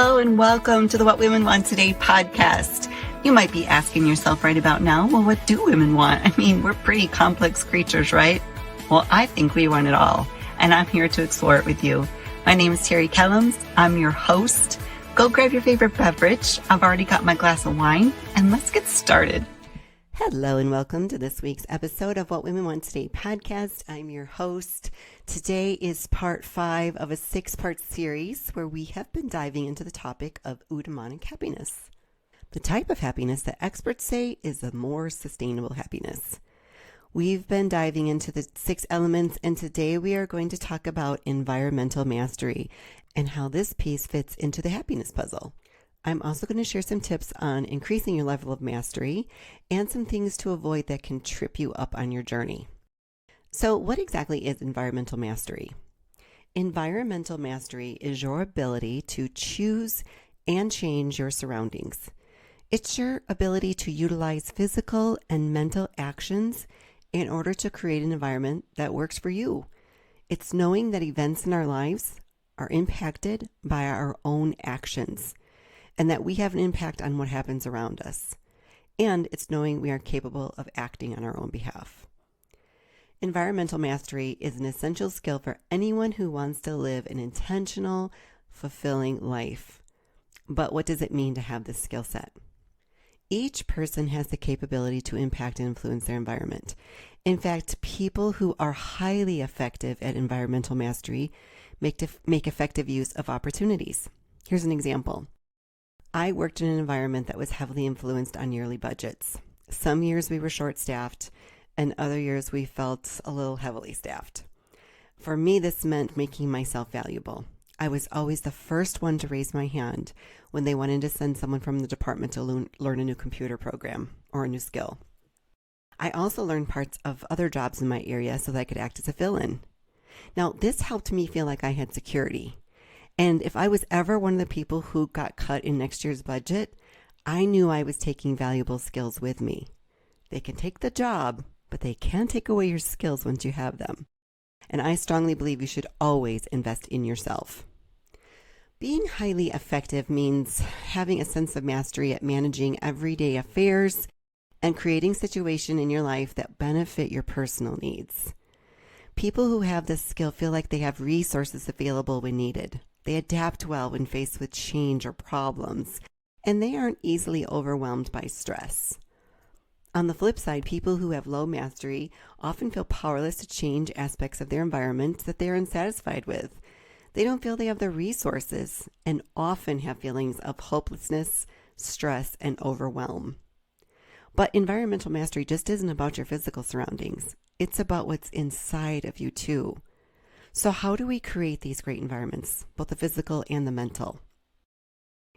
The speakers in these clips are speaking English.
Hello and welcome to the What Women Want Today podcast. You might be asking yourself right about now, well, what do women want? I mean, we're pretty complex creatures, right? Well, I think we want it all, and I'm here to explore it with you. My name is Terry Kellums. I'm your host. Go grab your favorite beverage. I've already got my glass of wine, and let's get started. Hello and welcome to this week's episode of What Women Want Today podcast. I'm your host. Today is part 5 of a 6-part series where we have been diving into the topic of Eudemonic happiness. The type of happiness that experts say is a more sustainable happiness. We've been diving into the 6 elements, and today we are going to talk about environmental mastery and how this piece fits into the happiness puzzle. I'm also going to share some tips on increasing your level of mastery and some things to avoid that can trip you up on your journey. So, what exactly is environmental mastery? Environmental mastery is your ability to choose and change your surroundings. It's your ability to utilize physical and mental actions in order to create an environment that works for you. It's knowing that events in our lives are impacted by our own actions, and that we have an impact on what happens around us. And it's knowing we are capable of acting on our own behalf. Environmental mastery is an essential skill for anyone who wants to live an intentional, fulfilling life. But what does it mean to have this skill set? Each person has the capability to impact and influence their environment. In fact, people who are highly effective at environmental mastery make effective use of opportunities. Here's an example. I worked in an environment that was heavily influenced on yearly budgets. Some years we were short-staffed, and other years we felt a little heavily staffed. For me, this meant making myself valuable. I was always the first one to raise my hand when they wanted to send someone from the department to learn a new computer program or a new skill. I also learned parts of other jobs in my area so that I could act as a fill-in. Now, this helped me feel like I had security. And if I was ever one of the people who got cut in next year's budget, I knew I was taking valuable skills with me. They can take the job, but they can't take away your skills once you have them. And I strongly believe you should always invest in yourself. Being highly effective means having a sense of mastery at managing everyday affairs and creating situations in your life that benefit your personal needs. People who have this skill feel like they have resources available when needed. They adapt well when faced with change or problems, and they aren't easily overwhelmed by stress. On the flip side, people who have low mastery often feel powerless to change aspects of their environment that they are unsatisfied with. They don't feel they have the resources and often have feelings of hopelessness, stress, and overwhelm. But environmental mastery just isn't about your physical surroundings. It's about what's inside of you too. So how do we create these great environments, both the physical and the mental?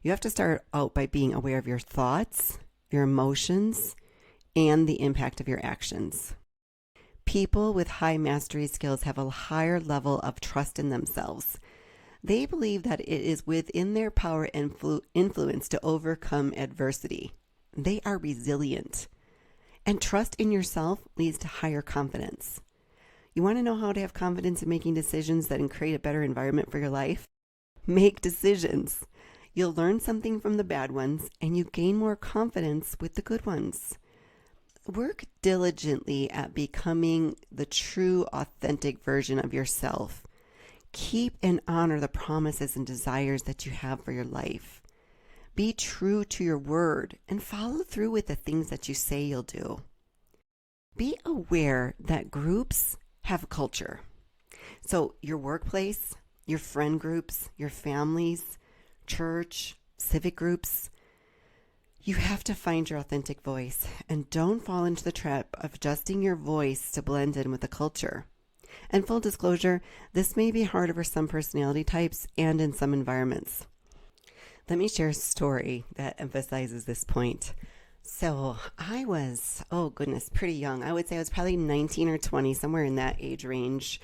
You have to start out by being aware of your thoughts, your emotions, and the impact of your actions. People with high mastery skills have a higher level of trust in themselves. They believe that it is within their power and influence to overcome adversity. They are resilient. And trust in yourself leads to higher confidence. You want to know how to have confidence in making decisions that can create a better environment for your life? Make decisions. You'll learn something from the bad ones, and you gain more confidence with the good ones. Work diligently at becoming the true, authentic version of yourself. Keep and honor the promises and desires that you have for your life. Be true to your word and follow through with the things that you say you'll do. Be aware that groups have a culture. So your workplace, your friend groups, your families, church, civic groups, you have to find your authentic voice and don't fall into the trap of adjusting your voice to blend in with the culture. And full disclosure, this may be harder for some personality types and in some environments. Let me share a story that emphasizes this point. So I was, pretty young. I would say I was probably 19 or 20, somewhere in that age range.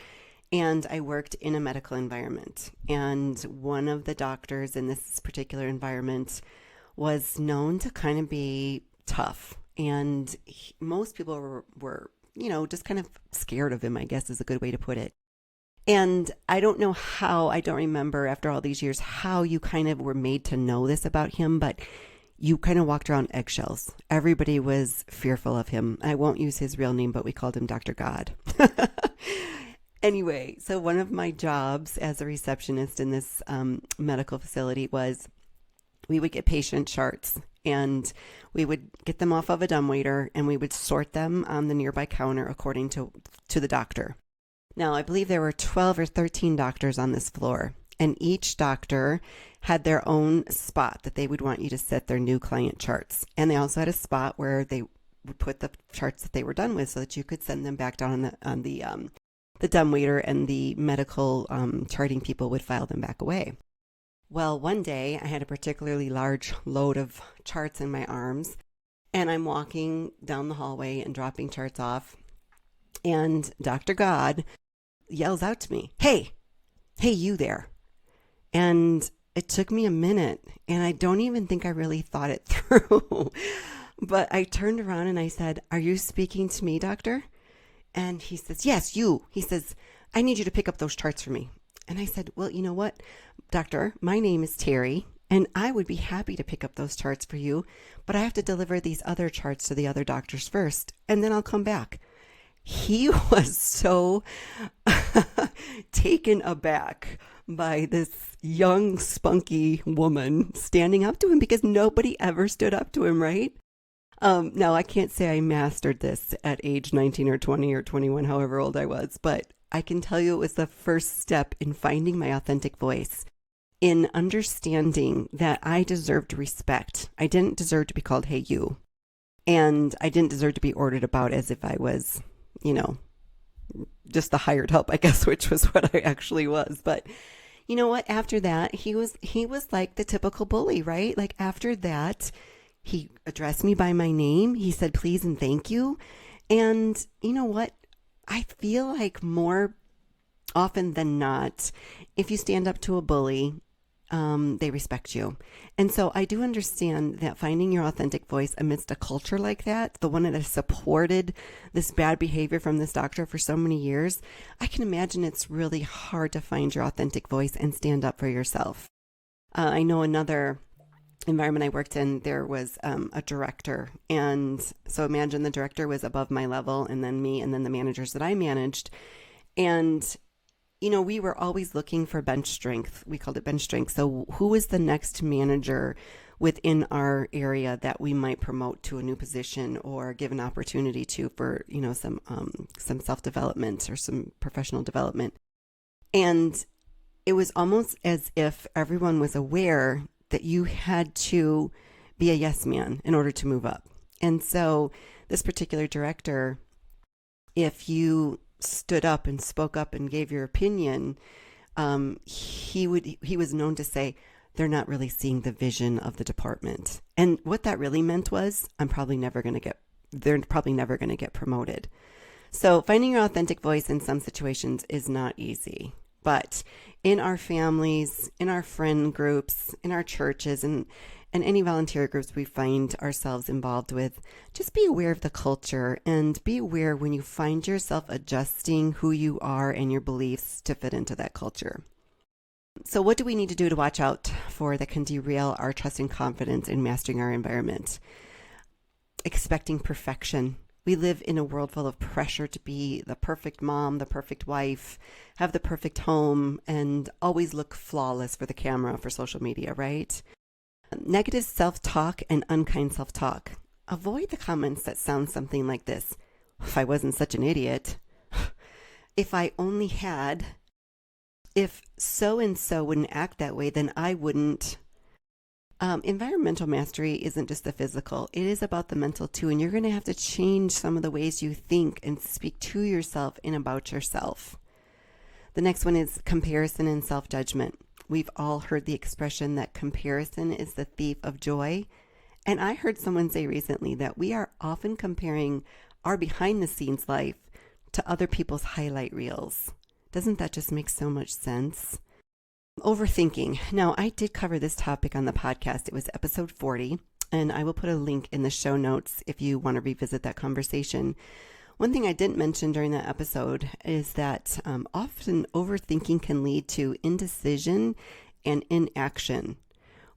And I worked in a medical environment. And one of the doctors in this particular environment was known to kind of be tough. And most people were just kind of scared of him, I guess is a good way to put it. And I don't know how, I don't remember after all these years, how you kind of were made to know this about him, but you kind of walked around eggshells. Everybody was fearful of him. I won't use his real name, but we called him Dr. God. Anyway, so one of my jobs as a receptionist in this medical facility was we would get patient charts and we would get them off of a dumbwaiter and we would sort them on the nearby counter according to the doctor. Now, I believe there were 12 or 13 doctors on this floor, and each doctor had their own spot that they would want you to set their new client charts. And they also had a spot where they would put the charts that they were done with so that you could send them back down on the dumbwaiter, and the medical charting people would file them back away. Well, one day I had a particularly large load of charts in my arms, and I'm walking down the hallway and dropping charts off, and Dr. God yells out to me, hey, you there. And it took me a minute, and I don't even think I really thought it through. But I turned around and I said, are you speaking to me, doctor? And he says, yes, you. He says, I need you to pick up those charts for me. And I said, well, you know what, doctor, my name is Terry, and I would be happy to pick up those charts for you, but I have to deliver these other charts to the other doctors first, and then I'll come back. He was so taken aback by this young, spunky woman standing up to him, because nobody ever stood up to him, right? Now, I can't say I mastered this at age 19 or 20 or 21, however old I was, but I can tell you it was the first step in finding my authentic voice, in understanding that I deserved respect. I didn't deserve to be called, hey, you. And I didn't deserve to be ordered about as if I was, just the hired help, I guess, which was what I actually was. But you know what? After that, he was like the typical bully, right? Like after that, he addressed me by my name. He said, please and thank you. And you know what? I feel like more often than not, if you stand up to a bully, they respect you. And so I do understand that finding your authentic voice amidst a culture like that, the one that has supported this bad behavior from this doctor for so many years, I can imagine it's really hard to find your authentic voice and stand up for yourself. I know another environment I worked in, there was a director. And so imagine the director was above my level, and then me, and then the managers that I managed. And we were always looking for bench strength. We called it bench strength. So who is the next manager within our area that we might promote to a new position or give an opportunity to for, some self-development or some professional development. And it was almost as if everyone was aware that you had to be a yes man in order to move up. And so this particular director, if you stood up and spoke up and gave your opinion, he was known to say, they're not really seeing the vision of the department. And what that really meant was, they're probably never going to get promoted. So finding your authentic voice in some situations is not easy. But in our families, in our friend groups, in our churches, and any volunteer groups we find ourselves involved with, just be aware of the culture and be aware when you find yourself adjusting who you are and your beliefs to fit into that culture. So what do we need to do to watch out for that can derail our trust and confidence in mastering our environment? Expecting perfection. We live in a world full of pressure to be the perfect mom, the perfect wife, have the perfect home, and always look flawless for the camera, for social media, right? Negative self-talk and unkind self-talk. Avoid the comments that sound something like this. If I wasn't such an idiot. If I only had. If so-and-so wouldn't act that way, then I wouldn't. Environmental mastery isn't just the physical. It is about the mental too. And you're going to have to change some of the ways you think and speak to yourself and about yourself. The next one is comparison and self-judgment. We've all heard the expression that comparison is the thief of joy. And I heard someone say recently that we are often comparing our behind-the-scenes life to other people's highlight reels. Doesn't that just make so much sense? Overthinking. Now, I did cover this topic on the podcast. It was episode 40, and I will put a link in the show notes if you want to revisit that conversation. One thing I didn't mention during that episode is that often overthinking can lead to indecision and inaction,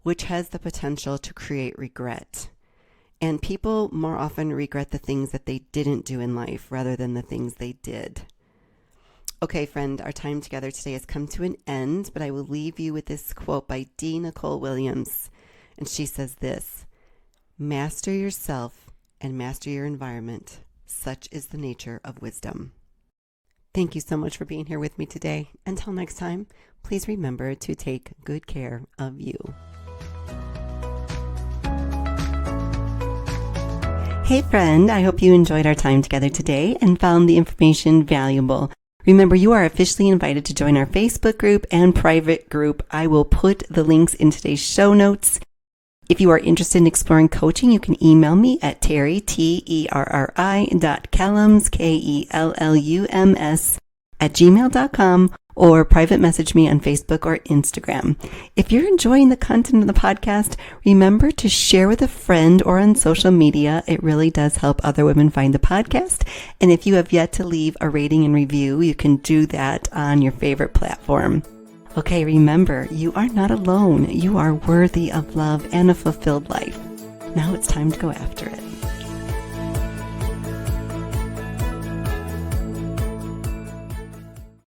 which has the potential to create regret. And people more often regret the things that they didn't do in life rather than the things they did. Okay, friend, our time together today has come to an end, but I will leave you with this quote by D. Nicole Williams. And she says this: master yourself and master your environment. Such is the nature of wisdom. Thank you so much for being here with me today. Until next time, please remember to take good care of you. Hey friend, I hope you enjoyed our time together today and found the information valuable. Remember, you are officially invited to join our Facebook group and private group. I will put the links in today's show notes. If you are interested in exploring coaching, you can email me at Terry, Terri.Kellums, Kellums, @gmail.com, or private message me on Facebook or Instagram. If you're enjoying the content of the podcast, remember to share with a friend or on social media. It really does help other women find the podcast. And if you have yet to leave a rating and review, you can do that on your favorite platform. Okay, remember, you are not alone. You are worthy of love and a fulfilled life. Now it's time to go after it.